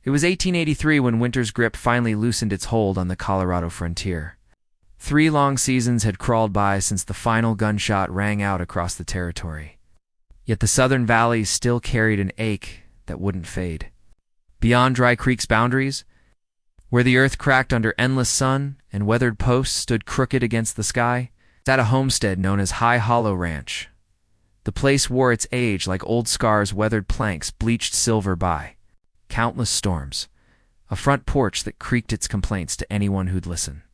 It was 1883 when winter's grip finally loosened its hold on the Colorado frontier. 3 long seasons had crawled by since the final gunshot rang out across the territory. Yet the southern valleys still carried an ache that wouldn't fade. Beyond Dry Creek's boundaries, where the earth cracked under endless sun and weathered posts stood crooked against the sky, sat a homestead known as High Hollow Ranch. The place wore its age like old scars, weathered planks bleached silver by countless storms, a front porch that creaked its complaints to anyone who'd listen,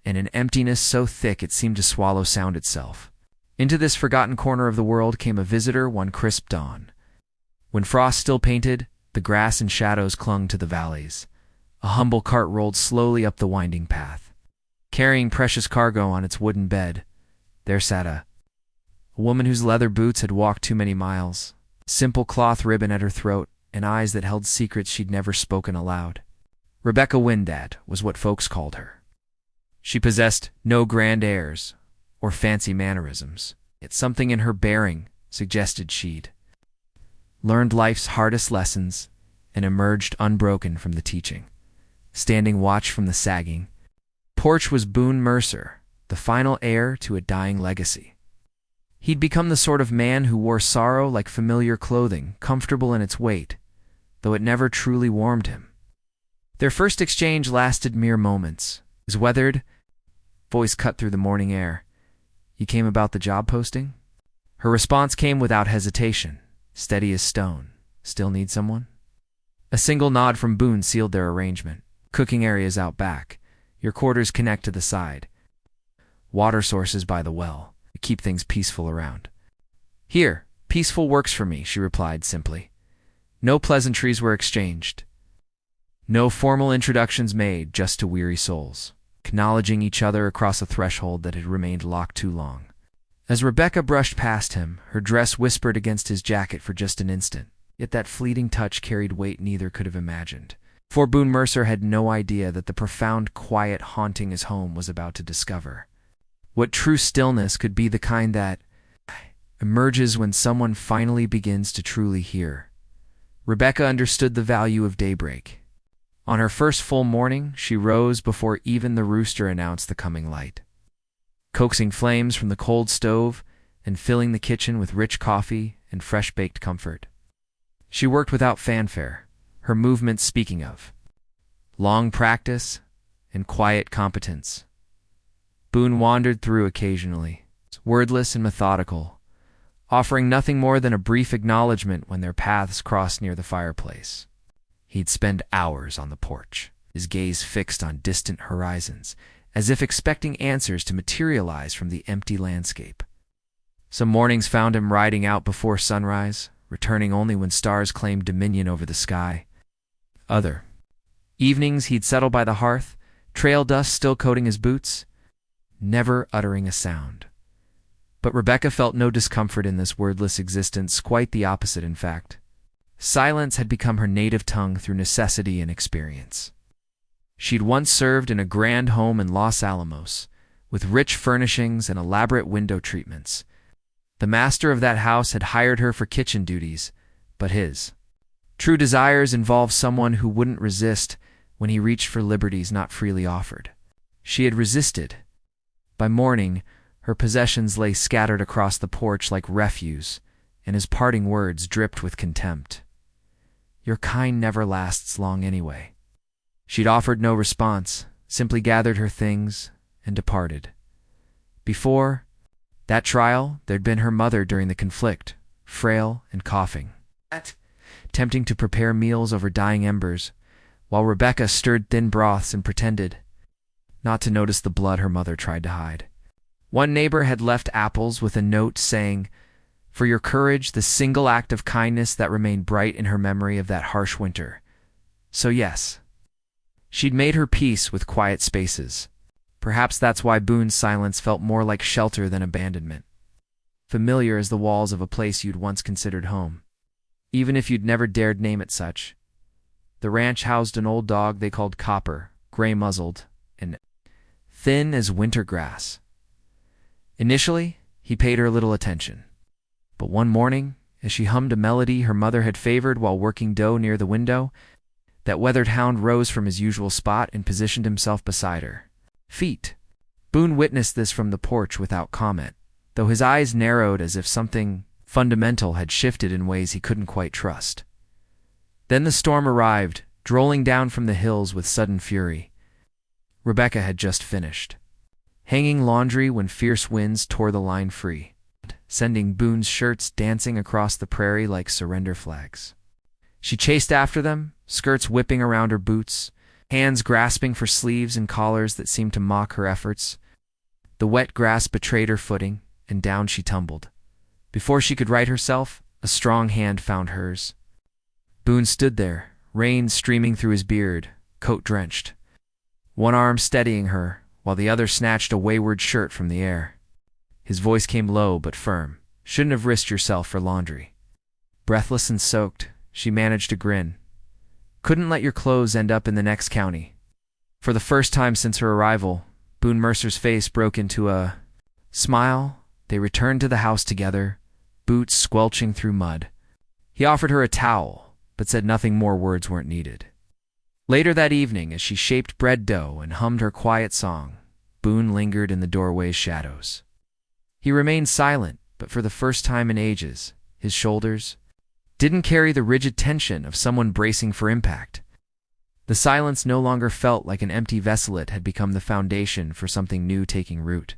and an emptiness so thick it seemed to swallow sound itself. Into this forgotten corner of the world came a visitor one crisp dawn. When frost still painted, the grass and shadows clung to the valleys. A humble cart rolled slowly up the winding path. Carrying precious cargo on its wooden bed, there sat a woman whose leather boots had walked too many miles, simple cloth ribbon at her throat, and eyes that held secrets she'd never spoken aloud. Rebecca Windad was what folks called her. She possessed no grand airs or fancy mannerisms, yet something in her bearing suggested she'd learned life's hardest lessons and emerged unbroken from the teaching. Standing watch from the sagging porch was Boone Mercer, the final heir to a dying legacy. He'd become the sort of man who wore sorrow like familiar clothing, comfortable in its weight, though it never truly warmed him. Their first exchange lasted mere moments. His weathered voice cut through the morning air. "You came about the job posting?" Her response came without hesitation, steady as stone. "Still need someone?" A single nod from Boone sealed their arrangement. "Cooking areas out back. Your quarters connect to the side. Water sources by the well. Keep things peaceful around." "Here, peaceful works for me," she replied simply. No pleasantries were exchanged. No formal introductions made, just to weary souls, acknowledging each other across a threshold that had remained locked too long. As Rebecca brushed past him, her dress whispered against his jacket for just an instant, yet that fleeting touch carried weight neither could have imagined. For Boone Mercer had no idea that the profound quiet haunting his home was about to discover. What true stillness could be, the kind that emerges when someone finally begins to truly hear. Rebecca understood the value of daybreak. On her first full morning, she rose before even the rooster announced the coming light. Coaxing flames from the cold stove and filling the kitchen with rich coffee and fresh-baked comfort. She worked without fanfare, her movements speaking of long practice and quiet competence. Boone wandered through occasionally, wordless and methodical, offering nothing more than a brief acknowledgement when their paths crossed near the fireplace. He'd spend hours on the porch, his gaze fixed on distant horizons, as if expecting answers to materialize from the empty landscape. Some mornings found him riding out before sunrise, returning only when stars claimed dominion over the sky. Other evenings he'd settle by the hearth, trail dust still coating his boots, never uttering a sound. But Rebecca felt no discomfort in this wordless existence, quite the opposite, in fact. Silence had become her native tongue through necessity and experience. She'd once served in a grand home in Los Alamos, with rich furnishings and elaborate window treatments. The master of that house had hired her for kitchen duties, but his true desires involved someone who wouldn't resist when he reached for liberties not freely offered. She had resisted. By morning, her possessions lay scattered across the porch like refuse, and his parting words dripped with contempt. "Your kind never lasts long anyway." She'd offered no response, simply gathered her things and departed. Before that trial, there'd been her mother during the conflict, frail and coughing, attempting to prepare meals over dying embers, while Rebecca stirred thin broths and pretended not to notice the blood her mother tried to hide. One neighbor had left apples with a note saying, "For your courage, the single act of kindness that remained bright in her memory of that harsh winter." So yes, she'd made her peace with quiet spaces. Perhaps that's why Boone's silence felt more like shelter than abandonment. Familiar as the walls of a place you'd once considered home, even if you'd never dared name it such. The ranch housed an old dog they called Copper, gray-muzzled, and thin as winter grass. Initially, he paid her little attention. But one morning, as she hummed a melody her mother had favored while working dough near the window, That weathered hound rose from his usual spot and positioned himself beside her. Feet. Boone witnessed this from the porch without comment, though his eyes narrowed as if something fundamental had shifted in ways he couldn't quite trust. Then the storm arrived, drolling down from the hills with sudden fury. Rebecca had just finished hanging laundry when fierce winds tore the line free, sending Boone's shirts dancing across the prairie like surrender flags. She chased after them, skirts whipping around her boots, hands grasping for sleeves and collars that seemed to mock her efforts. The wet grass betrayed her footing, and down she tumbled. Before she could right herself, a strong hand found hers. Boone stood there, rain streaming through his beard, coat drenched, one arm steadying her, while the other snatched a wayward shirt from the air. His voice came low but firm. "Shouldn't have risked yourself for laundry." Breathless and soaked, she managed to grin. "Couldn't let your clothes end up in the next county." For the first time since her arrival, Boone Mercer's face broke into a smile. They returned to the house together, boots squelching through mud. He offered her a towel, but said nothing more. Words weren't needed. Later that evening, as she shaped bread dough and hummed her quiet song, Boone lingered in the doorway's shadows. He remained silent, but for the first time in ages, his shoulders didn't carry the rigid tension of someone bracing for impact. The silence no longer felt like an empty vessel. It had become the foundation for something new taking root.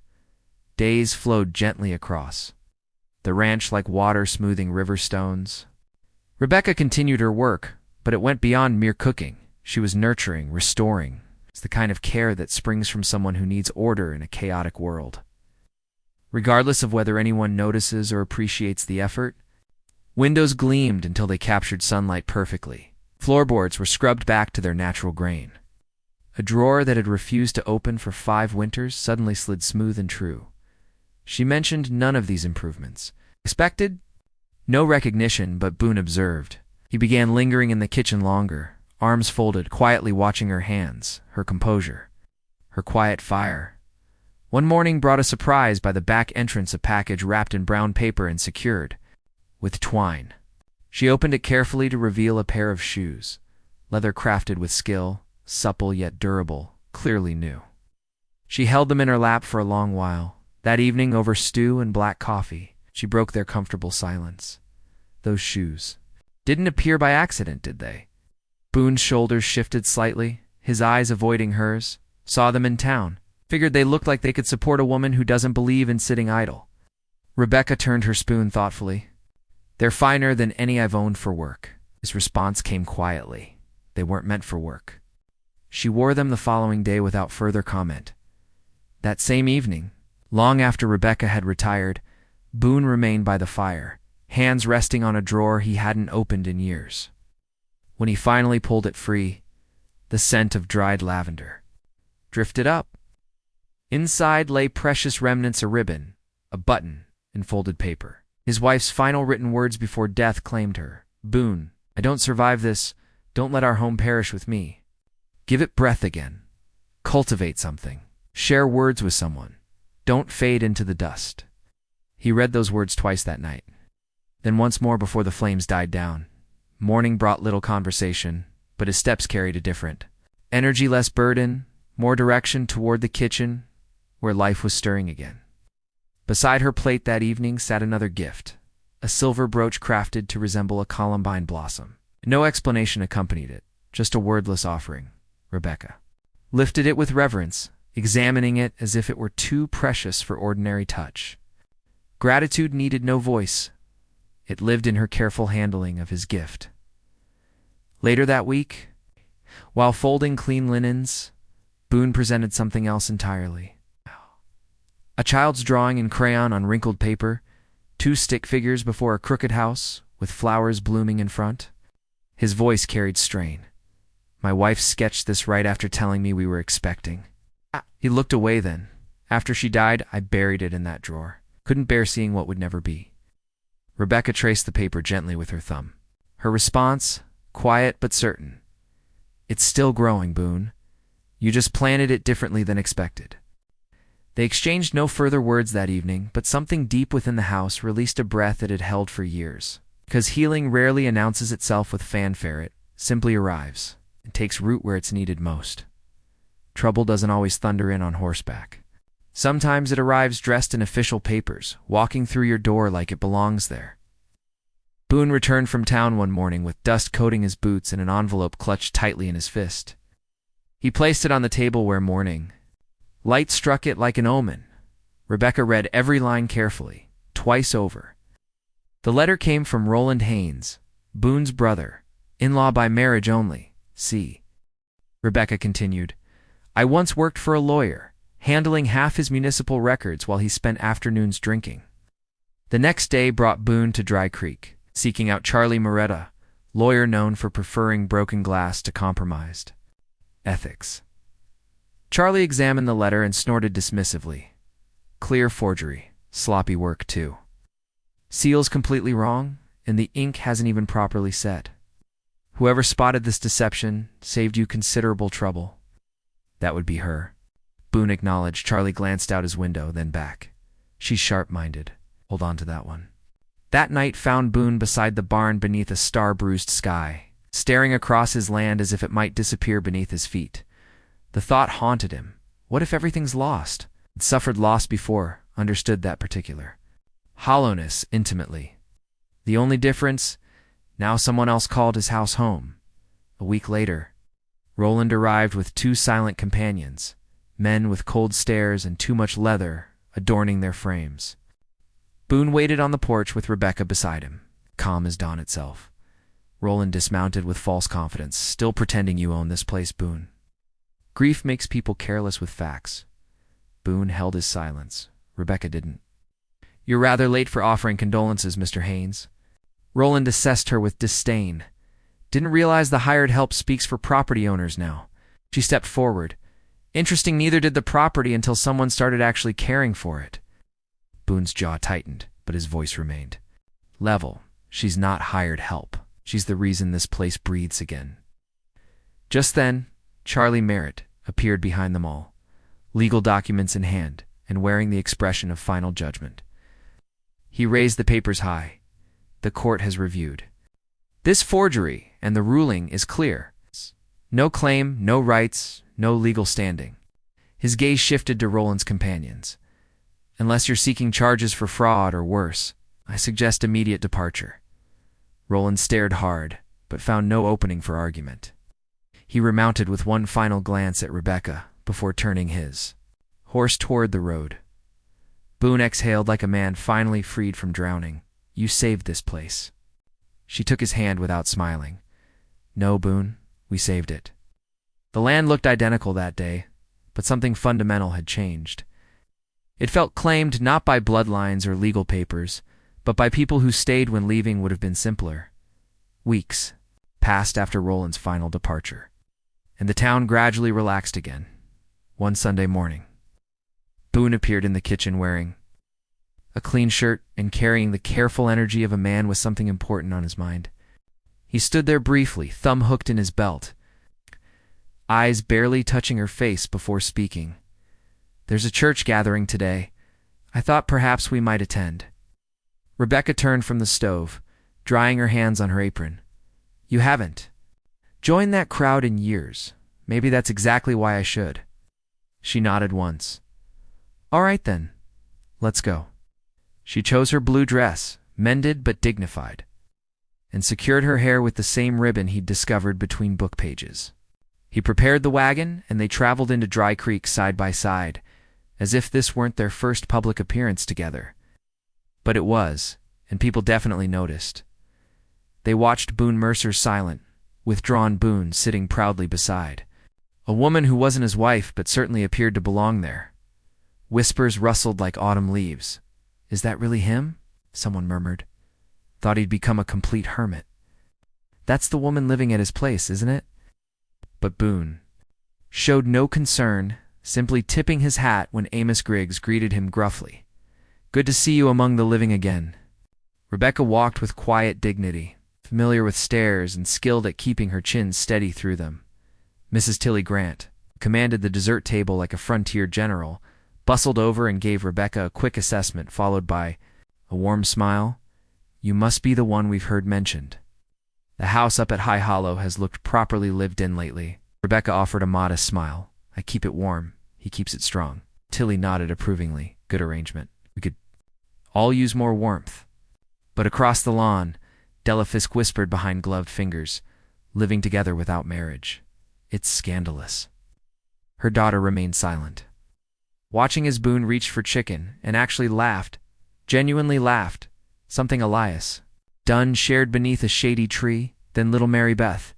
Days flowed gently across, the ranch like water smoothing river stones. Rebecca continued her work, but it went beyond mere cooking. She was nurturing, restoring. It's the kind of care that springs from someone who needs order in a chaotic world. Regardless of whether anyone notices or appreciates the effort, windows gleamed until they captured sunlight perfectly. Floorboards were scrubbed back to their natural grain. A drawer that had refused to open for 5 winters suddenly slid smooth and true. She mentioned none of these improvements. Expected? No recognition, but Boone observed. He began lingering in the kitchen longer, arms folded, quietly watching her hands, her composure, her quiet fire. One morning brought a surprise. By the back entrance, a package wrapped in brown paper and secured with twine. She opened it carefully to reveal a pair of shoes, leather crafted with skill, supple yet durable, clearly new. She held them in her lap for a long while. That evening, over stew and black coffee, she broke their comfortable silence. Those shoes didn't appear by accident, did they? Boone's shoulders shifted slightly, his eyes avoiding hers. Saw them in town. Figured they looked like they could support a woman who doesn't believe in sitting idle. Rebecca turned her spoon thoughtfully. "They're finer than any I've owned for work." His response came quietly. They weren't meant for work. She wore them the following day without further comment. That same evening, long after Rebecca had retired, Boone remained by the fire, hands resting on a drawer he hadn't opened in years. When he finally pulled it free, the scent of dried lavender drifted up. Inside lay precious remnants: a ribbon, a button, and folded paper. His wife's final written words before death claimed her. "Boone, I don't survive this. Don't let our home perish with me. Give it breath again. Cultivate something. Share words with someone. Don't fade into the dust." He read those words twice that night, then once more before the flames died down. Morning brought little conversation, but his steps carried a different energy, less burden, more direction toward the kitchen, where life was stirring again. Beside her plate that evening sat another gift, a silver brooch crafted to resemble a columbine blossom. No explanation accompanied it, just a wordless offering. Rebecca lifted it with reverence, examining it as if it were too precious for ordinary touch. Gratitude needed no voice. It lived in her careful handling of his gift. Later that week, while folding clean linens, Boone presented something else entirely. A child's drawing in crayon on wrinkled paper, 2 stick figures before a crooked house with flowers blooming in front. His voice carried strain. "My wife sketched this right after telling me we were expecting." He looked away then. "After she died, I buried it in that drawer. Couldn't bear seeing what would never be." Rebecca traced the paper gently with her thumb. Her response, quiet but certain. "It's still growing, Boone. You just planted it differently than expected." They exchanged no further words that evening, but something deep within the house released a breath it had held for years. Because healing rarely announces itself with fanfare, it simply arrives. and takes root where it's needed most. Trouble doesn't always thunder in on horseback. Sometimes it arrives dressed in official papers, walking through your door like it belongs there. Boone returned from town one morning with dust coating his boots and an envelope clutched tightly in his fist. He placed it on the table where morning light struck it like an omen. Rebecca read every line carefully, twice over. The letter came from Roland Haynes, Boone's brother, in-law by marriage only, see. Rebecca continued, I once worked for a lawyer, handling half his municipal records while he spent afternoons drinking. The next day brought Boone to Dry Creek, seeking out Charlie Moretta, lawyer known for preferring broken glass to compromised ethics. Charlie examined the letter and snorted dismissively. Clear forgery, sloppy work too. Seal's completely wrong, and the ink hasn't even properly set. Whoever spotted this deception saved you considerable trouble. That would be her. Boone acknowledged. Charlie glanced out his window, then back. She's sharp-minded. Hold on to that one. That night found Boone beside the barn beneath a star-bruised sky, staring across his land as if it might disappear beneath his feet. The thought haunted him. What if everything's lost? He'd suffered loss before, understood that particular hollowness intimately. The only difference, now someone else called his house home. A week later, Roland arrived with two silent companions, men with cold stares and too much leather adorning their frames. Boone waited on the porch with Rebecca beside him, calm as dawn itself. Roland dismounted with false confidence, still pretending you own this place, Boone. Grief makes people careless with facts. Boone held his silence. Rebecca didn't. You're rather late for offering condolences, Mr. Haynes. Roland assessed her with disdain. Didn't realize the hired help speaks for property owners now. She stepped forward. Interesting, neither did the property until someone started actually caring for it. Boone's jaw tightened, but his voice remained level. She's not hired help. She's the reason this place breathes again. Just then, Charlie Merritt appeared behind them all, legal documents in hand and wearing the expression of final judgment. He raised the papers high. The court has reviewed this forgery, and the ruling is clear. No claim, no rights, no legal standing. His gaze shifted to Roland's companions. Unless you're seeking charges for fraud or worse, I suggest immediate departure. Roland stared hard, but found no opening for argument. He remounted with one final glance at Rebecca before turning his horse toward the road. Boone exhaled like a man finally freed from drowning. You saved this place. She took his hand without smiling. No, Boone, we saved it. The land looked identical that day, but something fundamental had changed. It felt claimed not by bloodlines or legal papers, but by people who stayed when leaving would have been simpler. Weeks passed after Roland's final departure, and the town gradually relaxed again. One Sunday morning, Boone appeared in the kitchen wearing a clean shirt and carrying the careful energy of a man with something important on his mind. He stood there briefly, thumb hooked in his belt, eyes barely touching her face before speaking. There's a church gathering today. I thought perhaps we might attend. Rebecca turned from the stove, drying her hands on her apron. You haven't joined that crowd in years. Maybe that's exactly why I should. She nodded once. All right then, let's go. She chose her blue dress, mended but dignified, and secured her hair with the same ribbon he'd discovered between book pages. He prepared the wagon, and they traveled into Dry Creek side by side, as if this weren't their first public appearance together. But it was, and people definitely noticed. They watched Boone Mercer's silent, withdrawn Boone sitting proudly beside a woman who wasn't his wife but certainly appeared to belong there. Whispers rustled like autumn leaves. Is that really him? Someone murmured. Thought he'd become a complete hermit. That's the woman living at his place, isn't it? But Boone showed no concern, simply tipping his hat when Amos Griggs greeted him gruffly. Good to see you among the living again. Rebecca walked with quiet dignity, familiar with stares and skilled at keeping her chin steady through them. Mrs. Tilly Grant commanded the dessert table like a frontier general, bustled over and gave Rebecca a quick assessment, followed by a warm smile. You must be the one we've heard mentioned. The house up at High Hollow has looked properly lived in lately. Rebecca offered a modest smile. I keep it warm. He keeps it strong. Tilly nodded approvingly. Good arrangement. We could all use more warmth. But across the lawn, Delafisk whispered behind gloved fingers, living together without marriage. It's scandalous. Her daughter remained silent, watching as Boone reached for chicken and actually laughed, genuinely laughed, something Elias Dunn shared beneath a shady tree, then little Mary Beth,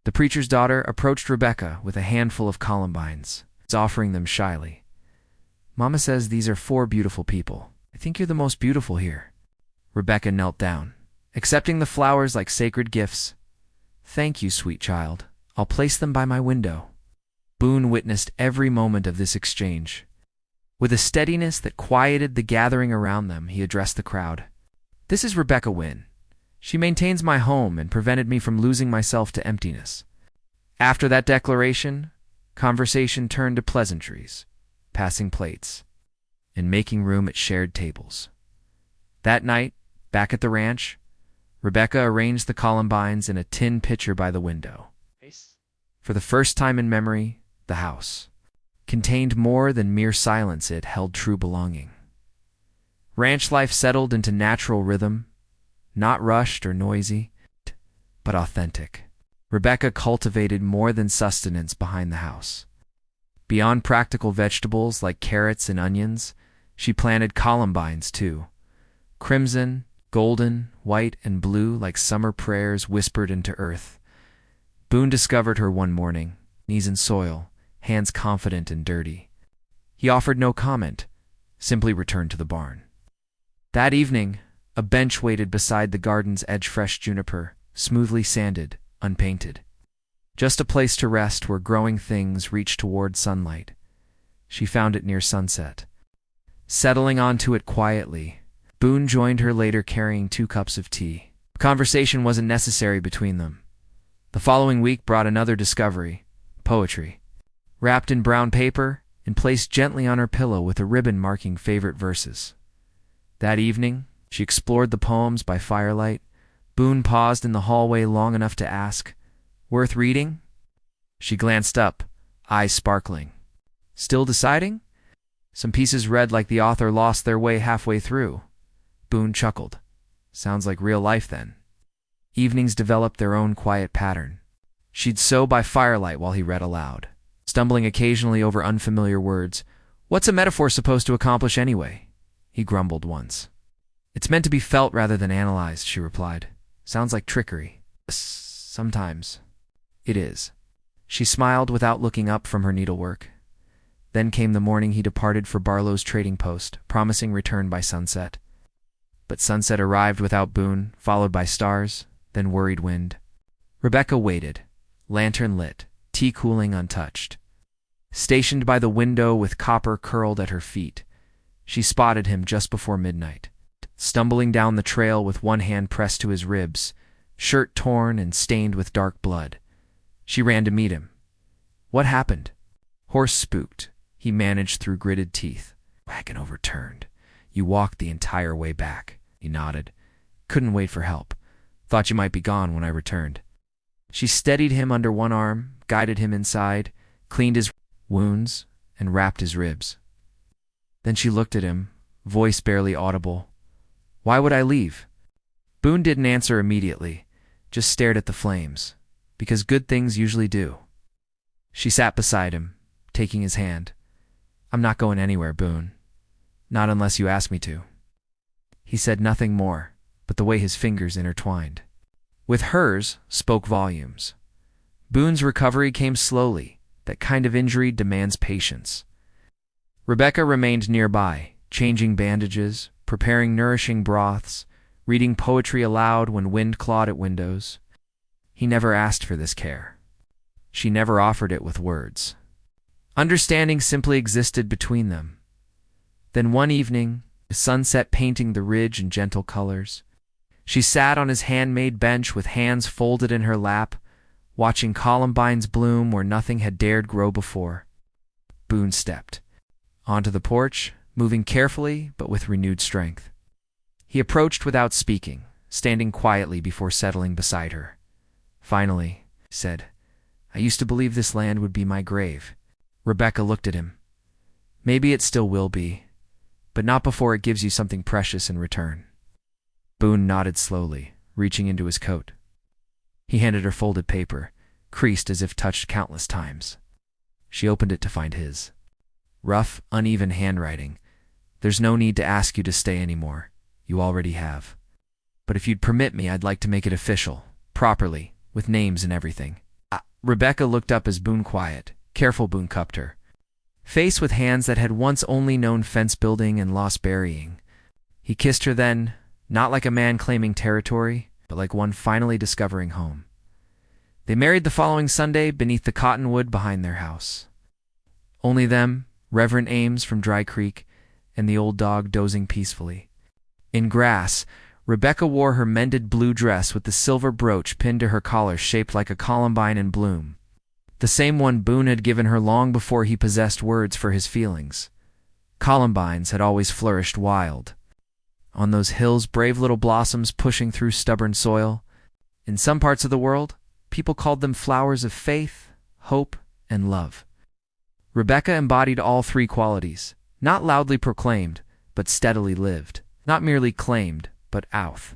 the preacher's daughter, approached Rebecca with a handful of columbines, offering them shyly. Mama says these are 4 beautiful people. I think you're the most beautiful here. Rebecca knelt down, accepting the flowers like sacred gifts. Thank you, sweet child. I'll place them by my window. Boone witnessed every moment of this exchange. With a steadiness that quieted the gathering around them, he addressed the crowd. This is Rebecca Wynne. She maintains my home and prevented me from losing myself to emptiness. After that declaration, conversation turned to pleasantries, passing plates, and making room at shared tables. That night, back at the ranch, Rebecca arranged the columbines in a tin pitcher by the window. For the first time in memory, the house contained more than mere silence. It held true belonging. Ranch life settled into natural rhythm, not rushed or noisy, but authentic. Rebecca cultivated more than sustenance behind the house. Beyond practical vegetables like carrots and onions, she planted columbines too. Crimson, golden, white, and blue like summer prayers whispered into earth. Boone discovered her one morning, knees in soil, hands confident and dirty. He offered no comment, simply returned to the barn. That evening, a bench waited beside the garden's edge, fresh juniper, smoothly sanded, unpainted. Just a place to rest where growing things reached toward sunlight. She found it near sunset. Settling onto it quietly, Boone joined her later carrying 2 cups of tea. Conversation wasn't necessary between them. The following week brought another discovery, poetry. Wrapped in brown paper and placed gently on her pillow with a ribbon marking favorite verses. That evening, she explored the poems by firelight. Boone paused in the hallway long enough to ask, "Worth reading?" She glanced up, eyes sparkling. "Still deciding?" Some pieces read like the author lost their way halfway through. Boone chuckled. Sounds like real life then. Evenings developed their own quiet pattern. She'd sew by firelight while he read aloud, stumbling occasionally over unfamiliar words. "What's a metaphor supposed to accomplish anyway?" he grumbled once. "It's meant to be felt rather than analyzed," she replied. "Sounds like trickery." "Sometimes." "It is." She smiled without looking up from her needlework. Then came the morning he departed for Barlow's trading post, promising return by sunset. But sunset arrived without Boone, followed by stars, then worried wind. Rebecca waited, lantern lit, tea cooling untouched. Stationed by the window with copper curled at her feet, she spotted him just before midnight, stumbling down the trail with one hand pressed to his ribs, shirt torn and stained with dark blood. She ran to meet him. "What happened?" "Horse spooked," he managed through gritted teeth. "Wagon overturned. You walked the entire way back." He nodded. "Couldn't wait for help. Thought you might be gone when I returned." She steadied him under one arm, guided him inside, cleaned his wounds, and wrapped his ribs. Then she looked at him, voice barely audible. "Why would I leave?" Boone didn't answer immediately, just stared at the flames, because good things usually do. She sat beside him, taking his hand. "I'm not going anywhere, Boone. Not unless you ask me to." He said nothing more, but the way his fingers intertwined with hers spoke volumes. Boone's recovery came slowly. That kind of injury demands patience. Rebecca remained nearby, changing bandages, preparing nourishing broths, reading poetry aloud when wind clawed at windows. He never asked for this care. She never offered it with words. Understanding simply existed between them. Then one evening, the sunset painting the ridge in gentle colors, she sat on his handmade bench with hands folded in her lap, watching columbines bloom where nothing had dared grow before. Boone stepped onto the porch, moving carefully but with renewed strength. He approached without speaking, standing quietly before settling beside her. Finally, he said, "I used to believe this land would be my grave." Rebecca looked at him. "Maybe it still will be, but not before it gives you something precious in return." Boone nodded slowly, reaching into his coat. He handed her folded paper, creased as if touched countless times. She opened it to find his. Rough, uneven handwriting. "There's no need to ask you to stay anymore. You already have. But if you'd permit me, I'd like to make it official, properly, with names and everything." Rebecca looked up as Boone quiet, careful Boone cupped her. Face with hands that had once only known fence building and lost burying. He kissed her then, not like a man claiming territory, but like one finally discovering home. They married the following Sunday beneath the cottonwood behind their house. Only them, Reverend Ames from Dry Creek, and the old dog dozing peacefully. In grass, Rebecca wore her mended blue dress with the silver brooch pinned to her collar shaped like a columbine in bloom. The same one Boone had given her long before he possessed words for his feelings. Columbines had always flourished wild. On those hills, brave little blossoms pushing through stubborn soil. In some parts of the world, people called them flowers of faith, hope, and love. Rebecca embodied all three qualities, not loudly proclaimed, but steadily lived, not merely claimed, but outh.